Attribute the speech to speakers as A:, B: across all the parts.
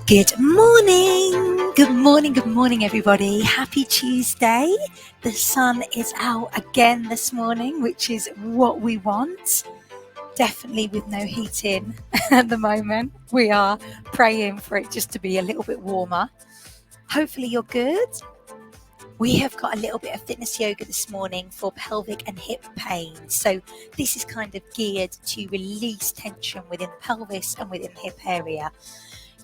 A: Good morning, good morning, good morning, everybody. Happy Tuesday. The sun is out again this morning, which is what we want. Definitely with no heating at the moment. We are praying for it just to be a little bit warmer. Hopefully you're good. We have got a little bit of fitness yoga this morning for pelvic and hip pain. So this is kind of geared to release tension within the pelvis and within the hip area.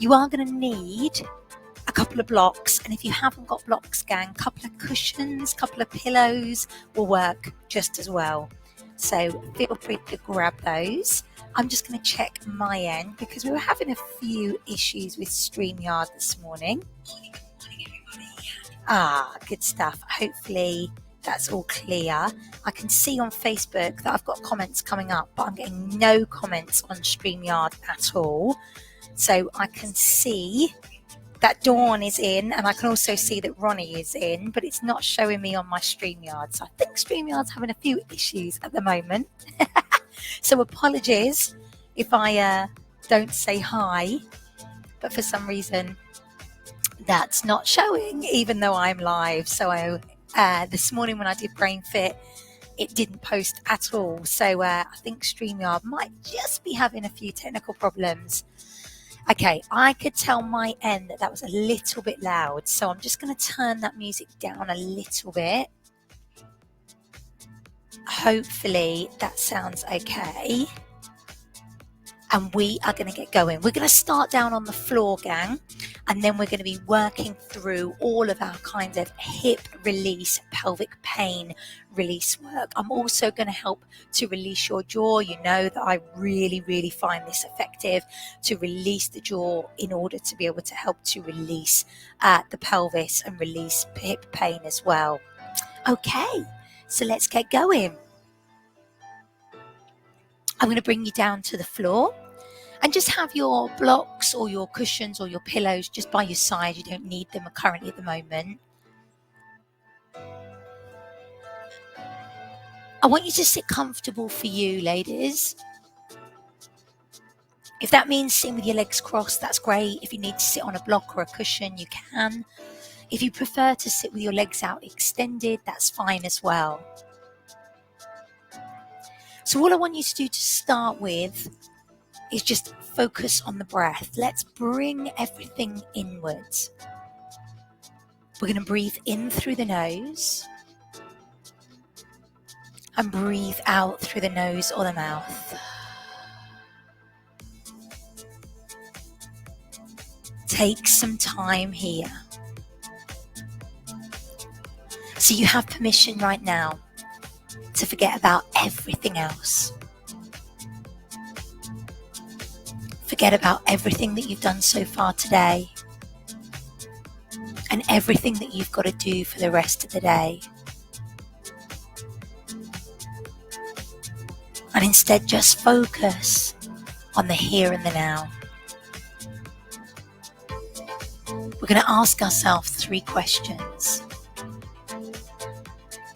A: You are going to need a couple of blocks, and if you haven't got blocks, gang, a couple of cushions, a couple of pillows will work just as well. So feel free to grab those. I'm just going to check my end because we were having a few issues with StreamYard this morning. Good stuff. Hopefully that's all clear. I can see on Facebook that I've got comments coming up, but I'm getting no comments on StreamYard at all. So I can see that Dawn is in, and I can also see that Ronnie is in, but it's not showing me on my StreamYard. So I think StreamYard's having a few issues at the moment. So apologies if I don't say hi, but for some reason that's not showing, even though I'm live. So this morning when I did Brain Fit, it didn't post at all. So I think StreamYard might just be having a few technical problems. Okay, I could tell my end that was a little bit loud, so I'm just going to turn that music down a little bit. Hopefully that sounds okay. And we are going to get going. We're going to start down on the floor, gang, and then we're going to be working through all of our kind of hip release, pelvic pain release work. I'm also going to help to release your jaw. You know that I really, really find this effective to release the jaw in order to be able to help to release the pelvis and release hip pain as well. Okay, so let's get going. I'm going to bring you down to the floor and just have your blocks or your cushions or your pillows just by your side. You don't need them currently at the moment. I want you to sit comfortable for you, ladies. If that means sitting with your legs crossed, that's great. If you need to sit on a block or a cushion, you can. If you prefer to sit with your legs out extended, that's fine as well. So all I want you to do to start with is just focus on the breath. Let's bring everything inwards. We're going to breathe in through the nose and breathe out through the nose or the mouth. Take some time here. So you have permission right now to forget about everything else. Forget about everything that you've done so far today and everything that you've got to do for the rest of the day. And instead just focus on the here and the now. We're going to ask ourselves 3 questions.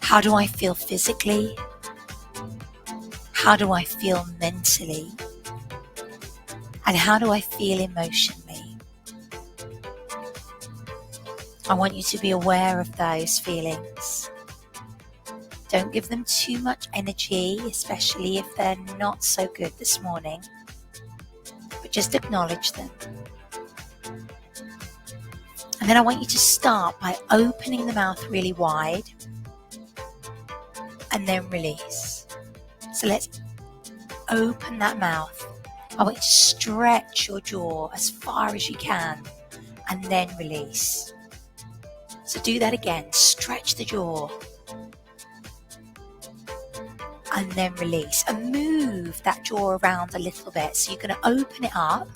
A: How do I feel physically? How do I feel mentally? And how do I feel emotionally? I want you to be aware of those feelings. Don't give them too much energy, especially if they're not so good this morning, but just acknowledge them. And then I want you to start by opening the mouth really wide and then release. So let's open that mouth. I want you to stretch your jaw as far as you can and then release. So do that again. Stretch the jaw and then release. And move that jaw around a little bit. So you're going to open it up,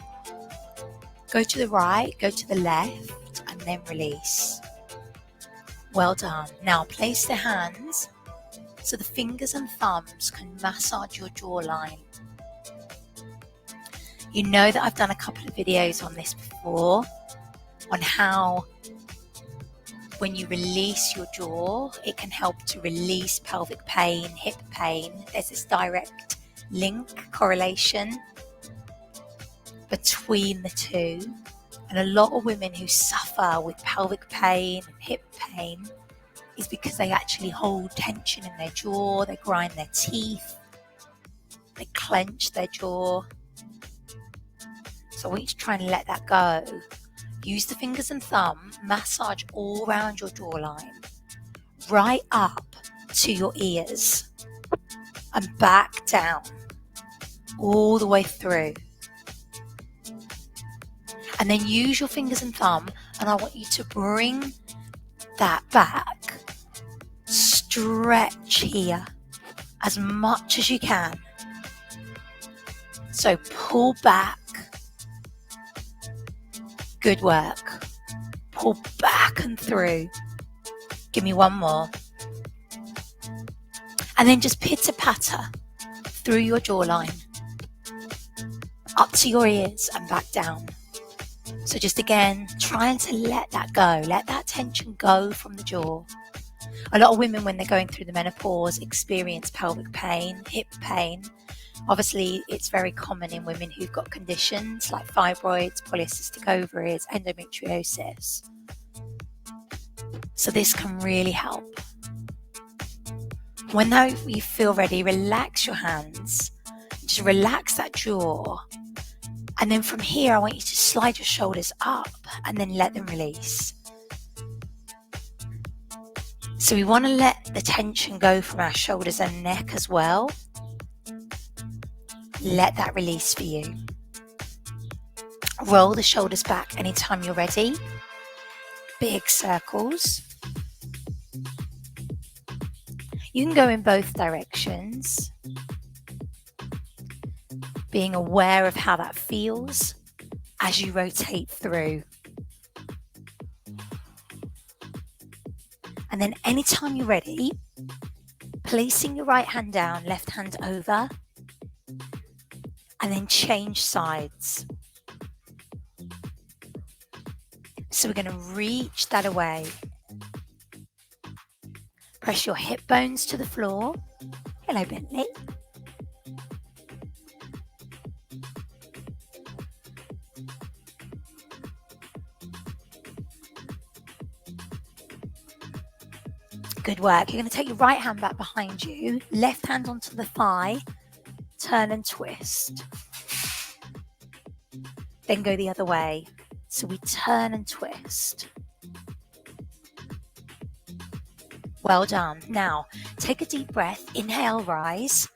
A: go to the right, go to the left, and then release. Well done. Now place the hands so the fingers and thumbs can massage your jawline. You know that I've done a couple of videos on this before, on how when you release your jaw, it can help to release pelvic pain, hip pain. There's this direct link, correlation between the two. And a lot of women who suffer with pelvic pain and hip pain is because they actually hold tension in their jaw, they grind their teeth, they clench their jaw. So I want you to try and let that go. Use the fingers and thumb, massage all around your jawline, right up to your ears, and back down, all the way through. And then use your fingers and thumb, and I want you to bring that back. Stretch here as much as you can. So pull back. Good work. Pull back and through. Give me one more. And then just pitter-patter through your jawline, up to your ears and back down. So just again, trying to let that go. Let that tension go from the jaw. A lot of women, when they're going through the menopause, experience pelvic pain, hip pain. Obviously, it's very common in women who've got conditions like fibroids, polycystic ovaries, endometriosis. So this can really help. When you feel ready, relax your hands. Just relax that jaw. And then from here, I want you to slide your shoulders up and then let them release. So we want to let the tension go from our shoulders and neck as well. Let that release for you. Roll the shoulders back anytime you're ready. Big circles. You can go in both directions, being aware of how that feels as you rotate through. And then anytime you're ready, placing your right hand down, left hand over, and then change sides. So we're going to reach that away. Press your hip bones to the floor. Hello, Bentley. Good work. You're going to take your right hand back behind you, left hand onto the thigh, turn and twist. Then go the other way. So we turn and twist. Well done. Now, take a deep breath. Inhale, rise.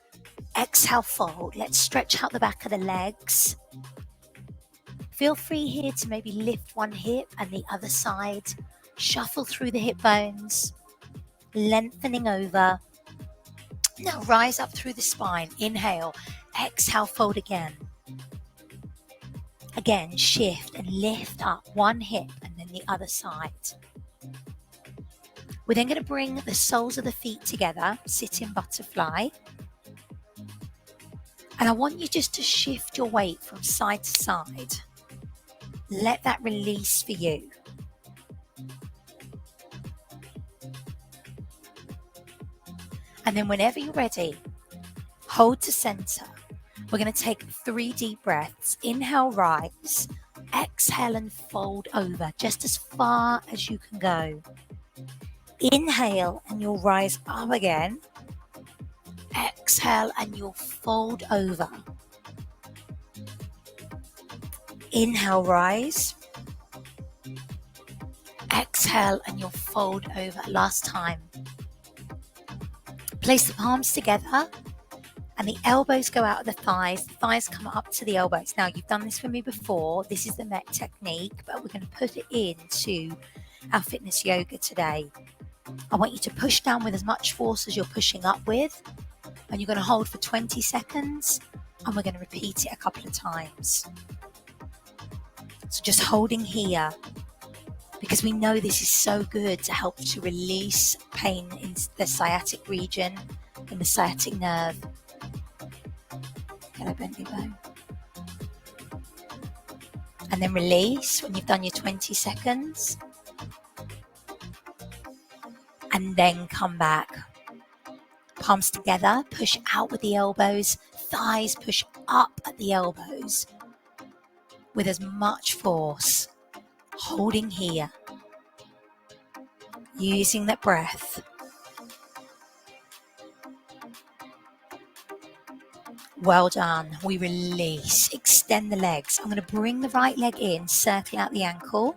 A: Exhale, fold. Let's stretch out the back of the legs. Feel free here to maybe lift one hip and the other side. Shuffle through the hip bones, lengthening over. Now rise up through the spine. Inhale, exhale, fold again. Again, shift and lift up one hip and then the other side. We're then going to bring the soles of the feet together, sit in butterfly. And I want you just to shift your weight from side to side. Let that release for you. And then whenever you're ready, hold to center. We're going to take 3 deep breaths. Inhale, rise. Exhale and fold over just as far as you can go. Inhale and you'll rise up again. Exhale and you'll fold over. Inhale, rise. Exhale and you'll fold over. Last time. Place the palms together and the elbows go out of the thighs come up to the elbows. Now, you've done this with me before. This is the Met technique, but we're going to put it into our fitness yoga today. I want you to push down with as much force as you're pushing up with, and you're going to hold for 20 seconds, and we're going to repeat it a couple of times. So just holding here, because we know this is so good to help to release pain in the sciatic region, in the sciatic nerve. Hello, Bentley Bone. And then release when you've done your 20 seconds. And then come back. Palms together, push out with the elbows, thighs push up at the elbows with as much force. holding here, using that breath. Well done. We release, extend the legs. I'm going to bring the right leg in, circle out the ankle.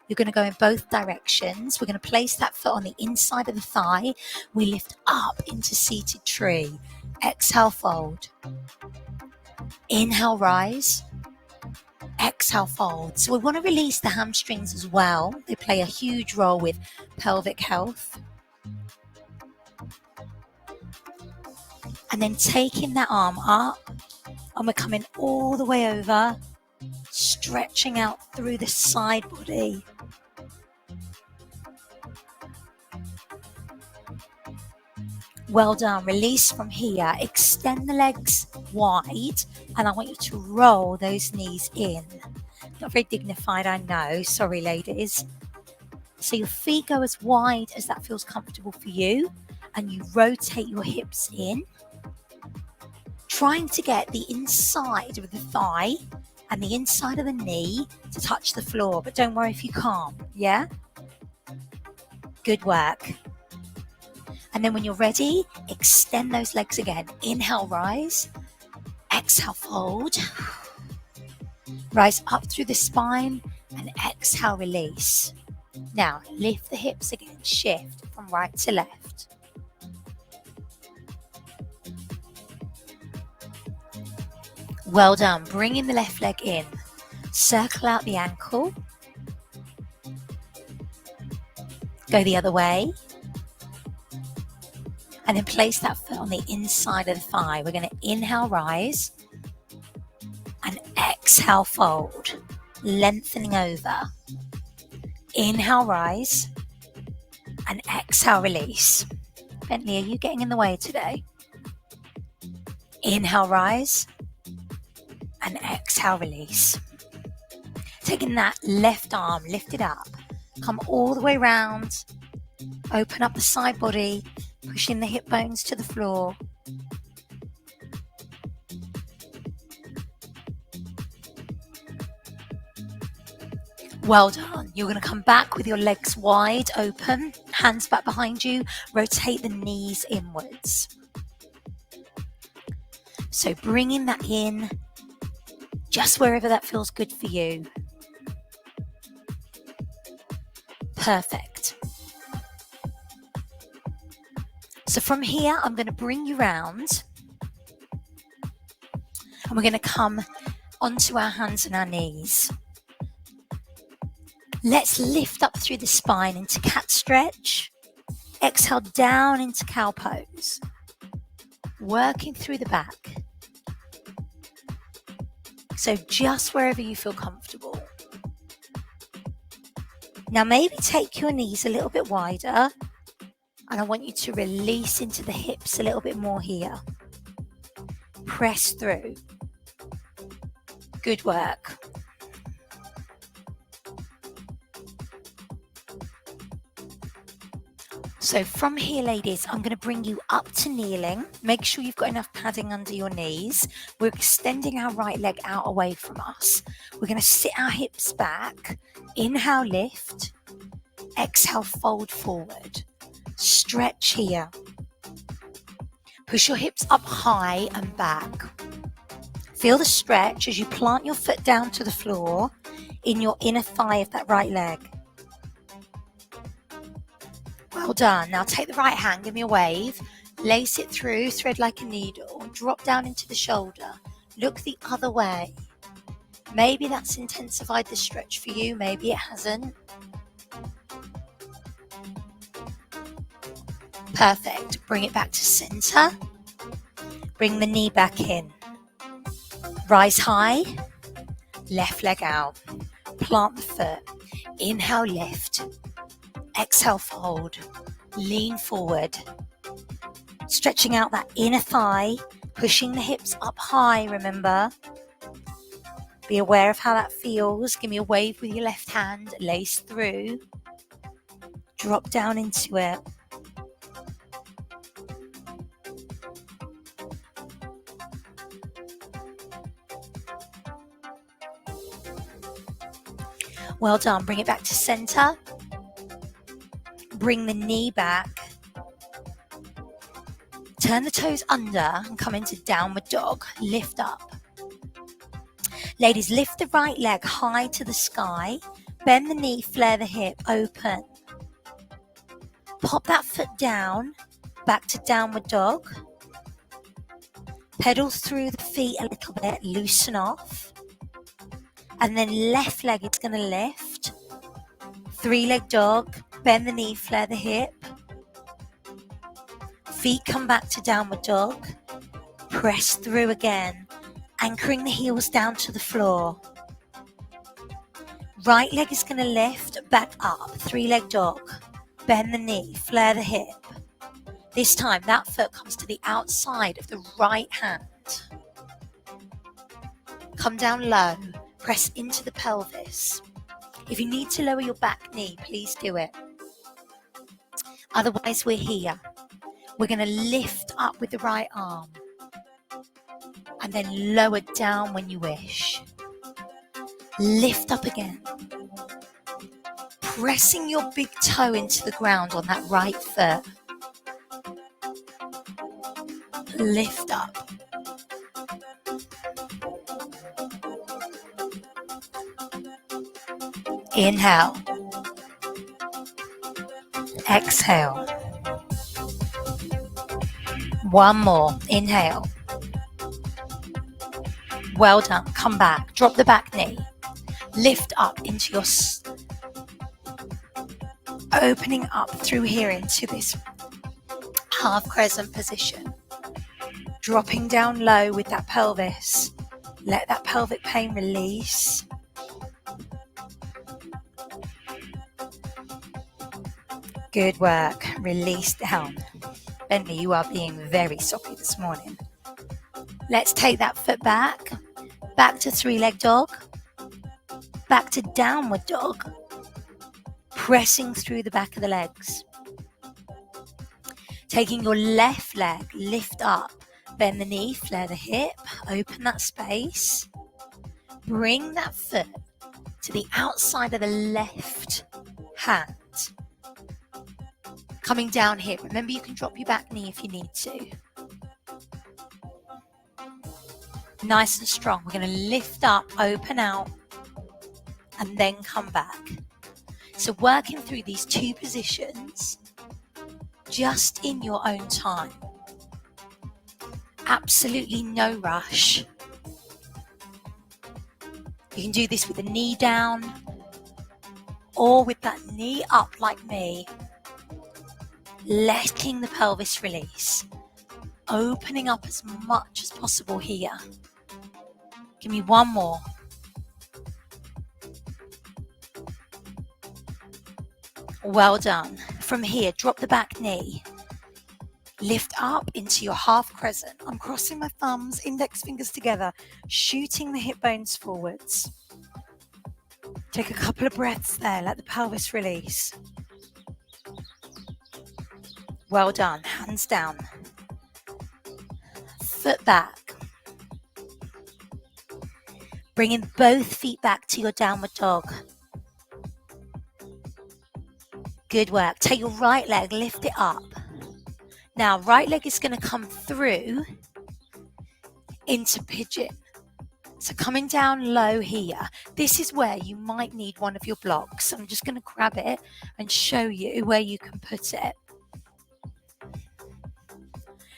A: You're going to go in both directions. We're going to place that foot on the inside of the thigh. We lift up into seated tree. Exhale, fold. Inhale, rise. Exhale, fold. So we want to release the hamstrings as well. They play a huge role with pelvic health. And then taking that arm up, and we're coming all the way over, stretching out through the side body. Well done. Release from here. Extend the legs wide, and I want you to roll those knees in. Not very dignified, I know. Sorry, ladies. So your feet go as wide as that feels comfortable for you, and you rotate your hips in, trying to get the inside of the thigh and the inside of the knee to touch the floor. But don't worry if you can't, yeah? Good work. And then when you're ready, extend those legs again. Inhale, rise. Exhale, fold. Rise up through the spine and exhale, release. Now, lift the hips again. Shift from right to left. Well done. Bringing the left leg in. Circle out the ankle. Go the other way. And then place that foot on the inside of the thigh. We're going to inhale, rise. And exhale, fold. Lengthening over. Inhale, rise. And exhale, release. Bentley, are you getting in the way today? Inhale, rise. And exhale, release. Taking that left arm, lift it up. Come all the way round. Open up the side body. Pushing the hip bones to the floor. Well done. You're going to come back with your legs wide open, hands back behind you, rotate the knees inwards. So bringing that in, just wherever that feels good for you. Perfect. So from here, I'm going to bring you round and we're going to come onto our hands and our knees. Let's lift up through the spine into cat stretch. Exhale down into cow pose. Working through the back. So just wherever you feel comfortable. Now maybe take your knees a little bit wider. And I want you to release into the hips a little bit more here. Press through. Good work. So from here, ladies, I'm going to bring you up to kneeling. Make sure you've got enough padding under your knees. We're extending our right leg out away from us. We're going to sit our hips back. Inhale, lift. Exhale, fold forward. Stretch here. Push your hips up high and back. Feel the stretch as you plant your foot down to the floor in your inner thigh of that right leg. Well done. Now take the right hand, give me a wave. Lace it through, thread like a needle. Drop down into the shoulder. Look the other way. Maybe that's intensified the stretch for you, maybe it hasn't. Perfect. Bring it back to center. Bring the knee back in. Rise high. Left leg out. Plant the foot. Inhale, lift. Exhale, fold. Lean forward. Stretching out that inner thigh. Pushing the hips up high, remember. Be aware of how that feels. Give me a wave with your left hand. Lace through. Drop down into it. Well done. Bring it back to center. Bring the knee back. Turn the toes under and come into downward dog. Lift up. Ladies, lift the right leg high to the sky. Bend the knee, flare the hip, open. Pop that foot down, back to downward dog. Pedal through the feet a little bit, loosen off. And then left leg is going to lift. 3-leg dog, bend the knee, flare the hip. Feet come back to downward dog. Press through again, anchoring the heels down to the floor. Right leg is going to lift, back up, 3-leg dog. Bend the knee, flare the hip. This time that foot comes to the outside of the right hand. Come down low, press into the pelvis. If you need to lower your back knee, please do it. Otherwise, we're here. We're going to lift up with the right arm and then lower down when you wish. Lift up again. Pressing your big toe into the ground on that right foot. Lift up. Inhale. Exhale. One more. Inhale. Well done. Come back. Drop the back knee. Lift up into your opening up through here into this half crescent position. Dropping down low with that pelvis. Let that pelvic pain release. Good work. Release down. Bentley, you are being very soppy this morning. Let's take that foot back. Back to 3-leg dog. Back to downward dog. Pressing through the back of the legs. Taking your left leg, lift up. Bend the knee, flare the hip. Open that space. Bring that foot to the outside of the left hand. Coming down here. Remember, you can drop your back knee if you need to. Nice and strong. We're going to lift up, open out, and then come back. So working through these two positions, just in your own time. Absolutely no rush. You can do this with the knee down or with that knee up like me. Letting the pelvis release. Opening up as much as possible here. Give me one more. Well done. From here, drop the back knee. Lift up into your half crescent. I'm crossing my thumbs, index fingers together, shooting the hip bones forwards. Take a couple of breaths there. Let the pelvis release. Well done. Hands down. Foot back. Bringing both feet back to your downward dog. Good work. Take your right leg, lift it up. Now, right leg is going to come through into pigeon. So coming down low here. This is where you might need one of your blocks. I'm just going to grab it and show you where you can put it.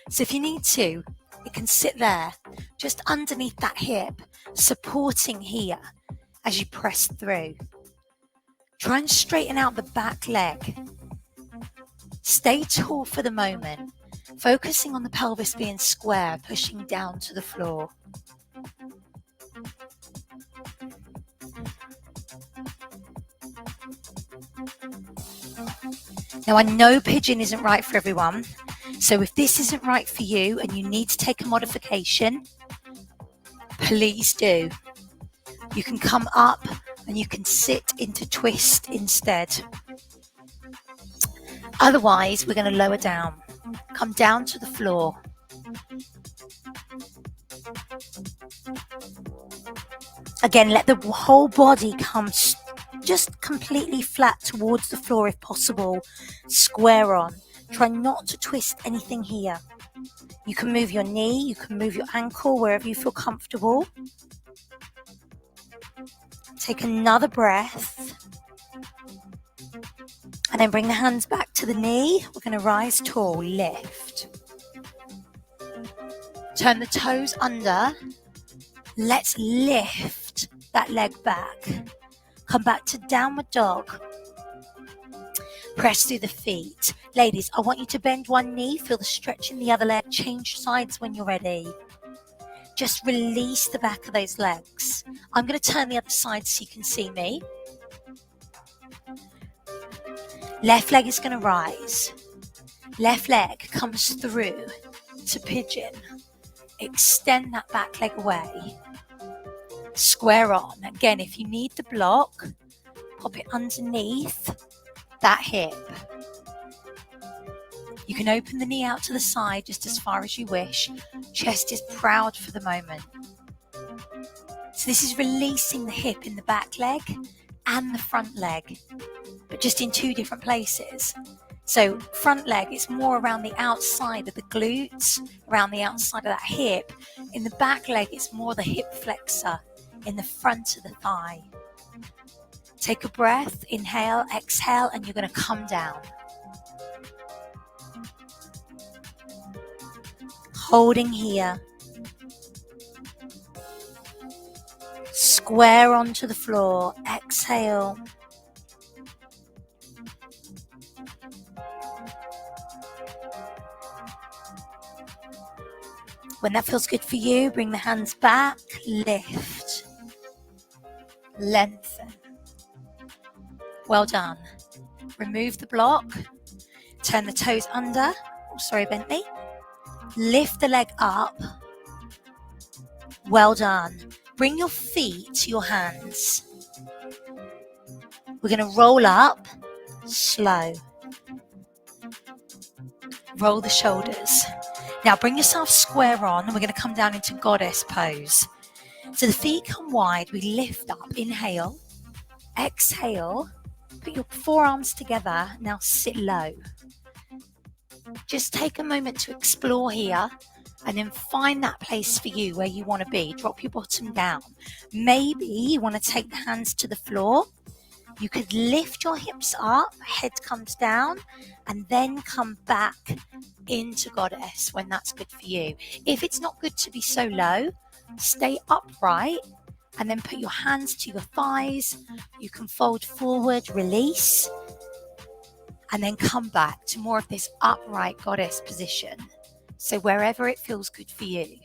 A: So if you need to, it can sit there, just underneath that hip, supporting here as you press through. Try and straighten out the back leg. Stay tall for the moment, focusing on the pelvis being square, pushing down to the floor. Now, I know pigeon isn't right for everyone. So if this isn't right for you and you need to take a modification, please do. You can come up and you can sit into twist instead. Otherwise, we're going to lower down. Come down to the floor. Again, let the whole body come just completely flat towards the floor if possible. Square on. Try not to twist anything here. You can move your knee, you can move your ankle wherever you feel comfortable. Take another breath. And then bring the hands back to the knee. We're going to rise tall, lift. Turn the toes under. Let's lift that leg back. Come back to downward dog. Press through the feet. Ladies, I want you to bend one knee, feel the stretch in the other leg, change sides when you're ready. Just release the back of those legs. I'm going to turn the other side so you can see me. Left leg is going to rise. Left leg comes through to pigeon. Extend that back leg away. Square on. Again, if you need the block, pop it underneath that hip. You can open the knee out to the side just as far as you wish. Chest is proud for the moment. So this is releasing the hip in the back leg and the front leg, but just in two different places. So front leg, it's more around the outside of the glutes, around the outside of that hip. In the back leg, it's more the hip flexor in the front of the thigh. Take a breath, inhale, exhale, and you're going to come down. Holding here. Square onto the floor. Exhale. When that feels good for you, bring the hands back, lift, lengthen. Well done. Remove the block, turn the toes under. Oh, sorry, Bentley. Lift the leg up. Well done. Bring your feet to your hands. We're going to roll up, slow. Roll the shoulders. Now bring yourself square on and we're going to come down into goddess pose. So the feet come wide, we lift up, inhale, exhale, put your forearms together, now sit low. Just take a moment to explore here and then find that place for you where you want to be. Drop your bottom down. Maybe you want to take the hands to the floor. You could lift your hips up, head comes down, and then come back into goddess when that's good for you. If it's not good to be so low, stay upright and then put your hands to your thighs. You can fold forward, release, and then come back to more of this upright goddess position. So wherever it feels good for you.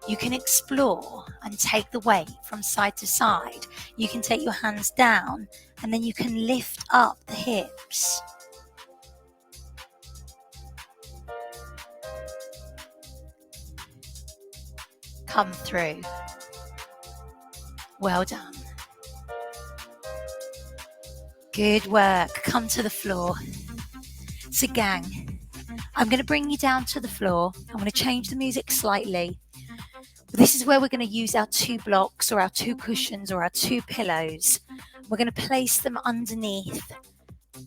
A: You can explore and take the weight from side to side. You can take your hands down and then you can lift up the hips. Come through. Well done. Good work. Come to the floor. So gang, I'm going to bring you down to the floor. I'm going to change the music slightly. This is where we're going to use our two blocks or our two cushions or our two pillows. We're going to place them underneath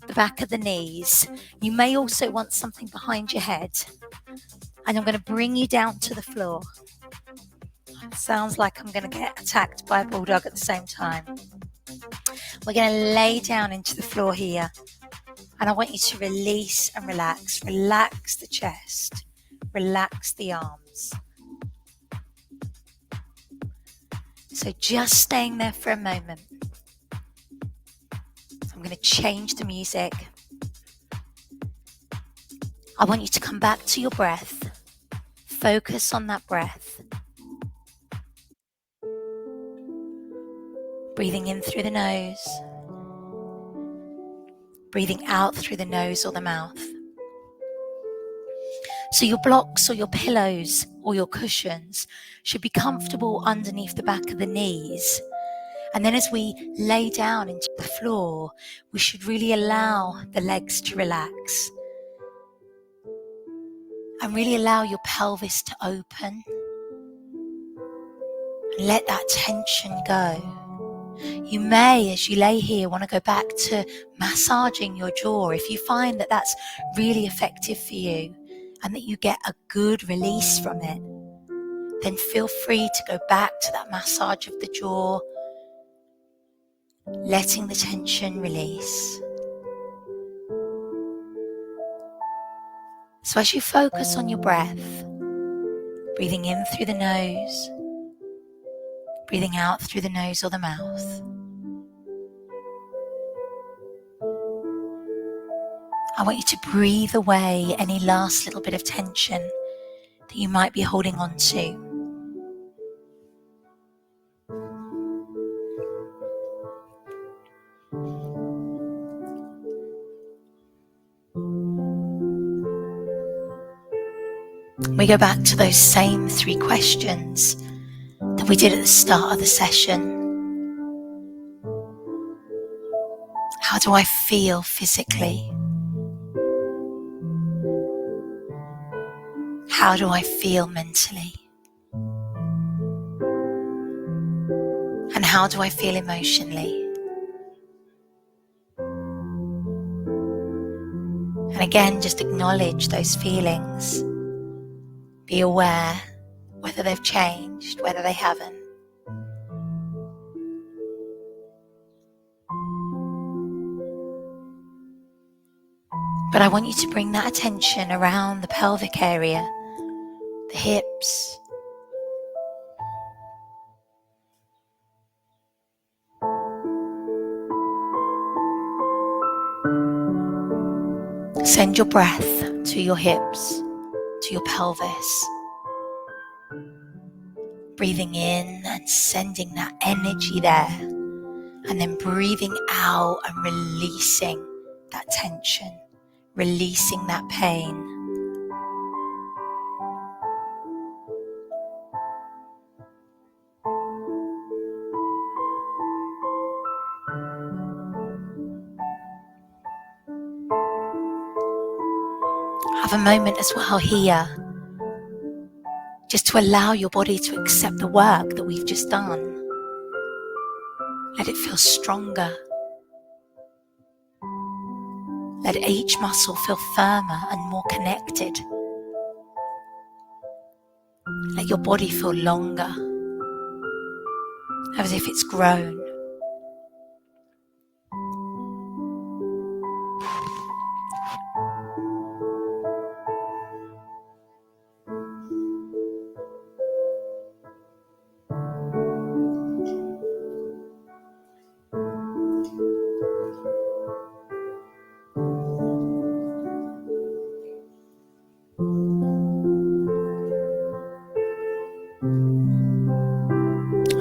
A: the back of the knees. You may also want something behind your head. And I'm going to bring you down to the floor. Sounds like I'm going to get attacked by a bulldog at the same time. We're going to lay down into the floor here. And I want you to release and relax. Relax the chest. Relax the arms. So just staying there for a moment. I'm going to change the music. I want you to come back to your breath. Focus on that breath. Breathing in through the nose. Breathing out through the nose or the mouth. So your blocks or your pillows or your cushions should be comfortable underneath the back of the knees. And then as we lay down into the floor, we should really allow the legs to relax. And really allow your pelvis to open. And let that tension go. You may, as you lay here, want to go back to massaging your jaw. If you find that that's really effective for you and that you get a good release from it, then feel free to go back to that massage of the jaw, letting the tension release. So as you focus on your breath, breathing in through the nose, breathing out through the nose or the mouth, I want you to breathe away any last little bit of tension that you might be holding on to. We go back to those same 3 questions that we did at the start of the session. How do I feel physically? How do I feel mentally? And how do I feel emotionally? And again, just acknowledge those feelings. Be aware whether they've changed, whether they haven't. But I want you to bring that attention around the pelvic area, the hips, send your breath to your hips, to your pelvis. Breathing in and sending that energy there, and then breathing out and releasing that tension, releasing that pain. Have a moment as well here, just to allow your body to accept the work that we've just done. Let it feel stronger. Let each muscle feel firmer and more connected. Let your body feel longer, as if it's grown.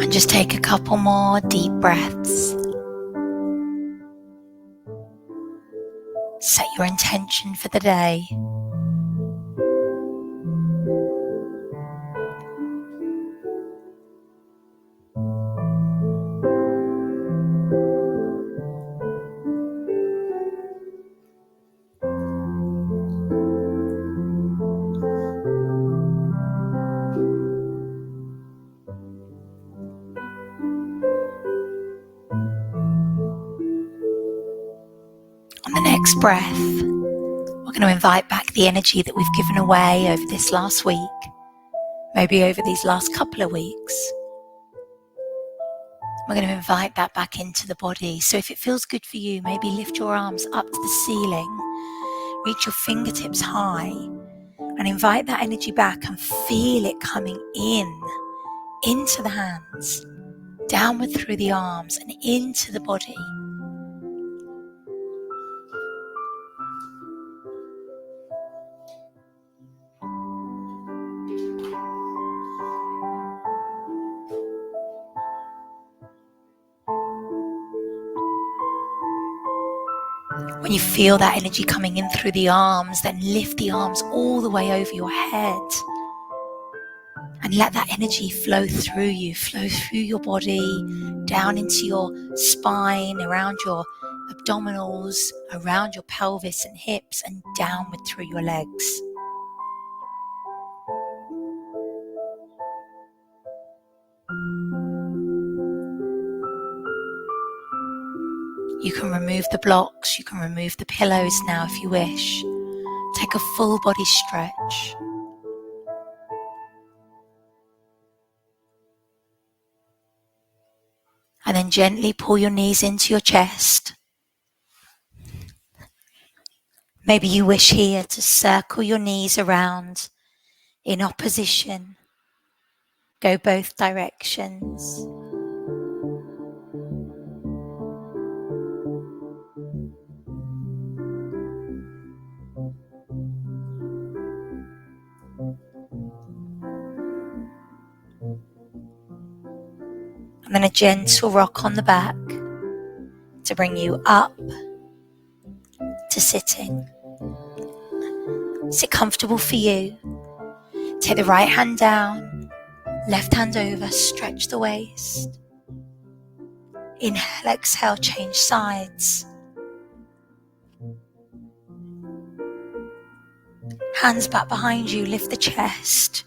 A: And just take a couple more deep breaths. Set your intention for the day. On the next breath, we're going to invite back the energy that we've given away over this last week, maybe over these last couple of weeks. We're going to invite that back into the body. So if it feels good for you, maybe lift your arms up to the ceiling, reach your fingertips high, and invite that energy back and feel it coming into the hands, downward through the arms and into the body. When you feel that energy coming in through the arms, then lift the arms all the way over your head and let that energy flow through you, flow through your body, down into your spine, around your abdominals, around your pelvis and hips, and downward through your legs. You can remove the blocks, you can remove the pillows now if you wish. Take a full body stretch. And then gently pull your knees into your chest. Maybe you wish here to circle your knees around in opposition. Go both directions. And then a gentle rock on the back to bring you up to sitting. Sit comfortable for you. Take the right hand down, left hand over, stretch the waist. Inhale, exhale, change sides. Hands back behind you, lift the chest.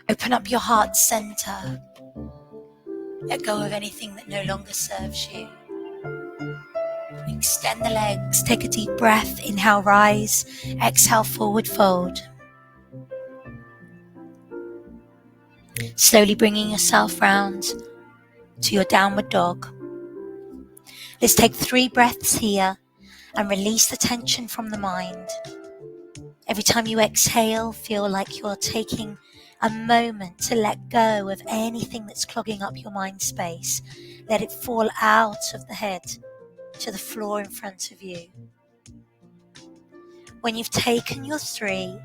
A: Open up your heart center. Let go of anything that no longer serves you. Extend the legs, take a deep breath, inhale, rise, exhale, forward fold. Slowly bringing yourself round to your downward dog. Let's take 3 breaths here and release the tension from the mind. Every time you exhale, feel like you're taking a moment to let go of anything that's clogging up your mind space. Let it fall out of the head to the floor in front of you. When you've taken your 3,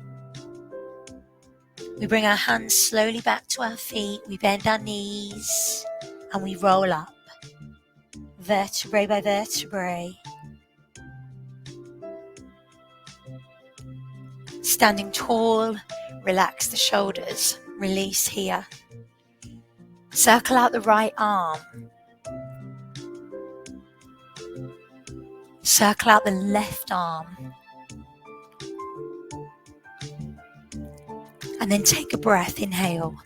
A: we bring our hands slowly back to our feet, we bend our knees, and we roll up, vertebrae by vertebrae. Standing tall, relax the shoulders, release here. Circle out the right arm. Circle out the left arm. And then take a breath, inhale.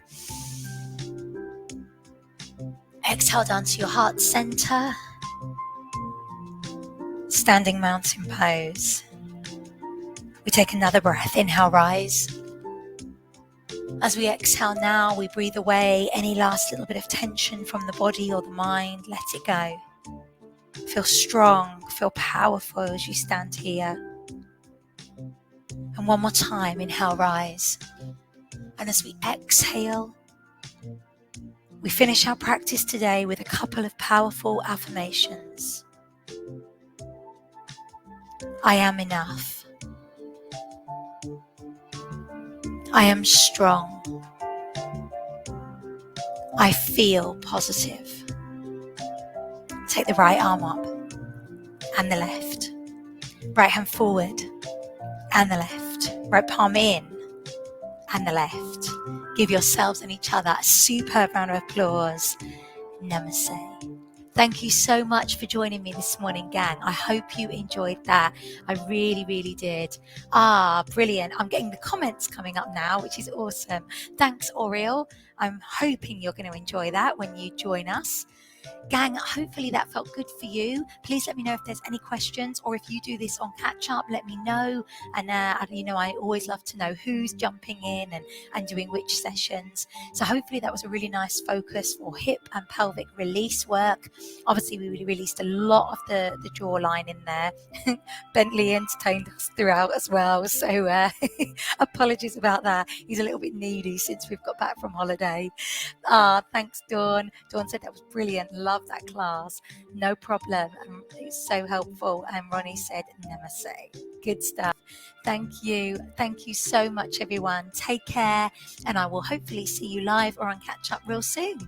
A: Exhale down to your heart center. Standing mountain pose. We take another breath, inhale, rise. As we exhale now, we breathe away any last little bit of tension from the body or the mind. Let it go. Feel strong, feel powerful as you stand here. And one more time, inhale, rise. And as we exhale, we finish our practice today with a couple of powerful affirmations. I am enough. I am strong. I feel positive. Take the right arm up and the left. Right hand forward and the left. Right palm in and the left. Give yourselves and each other a superb round of applause. Namaste. Thank you so much for joining me this morning, gang. I hope you enjoyed that. I really, really did. Brilliant. I'm getting the comments coming up now, which is awesome. Thanks, Oriel. I'm hoping you're going to enjoy that when you join us. Gang, hopefully that felt good for you. Please let me know if there's any questions, or if you do this on catch up, let me know. And I always love to know who's jumping in and doing which sessions. So hopefully that was a really nice focus for hip and pelvic release work. Obviously we really released a lot of the jawline in there. Bentley entertained us throughout as well, so apologies about that. He's a little bit needy since we've got back from holiday. Thanks, Dawn. Dawn said that was brilliant. Love that class. No problem. It's so helpful. And Ronnie said namaste. Good stuff. Thank you. Thank you so much, everyone. Take care, and I will hopefully see you live or on catch up real soon.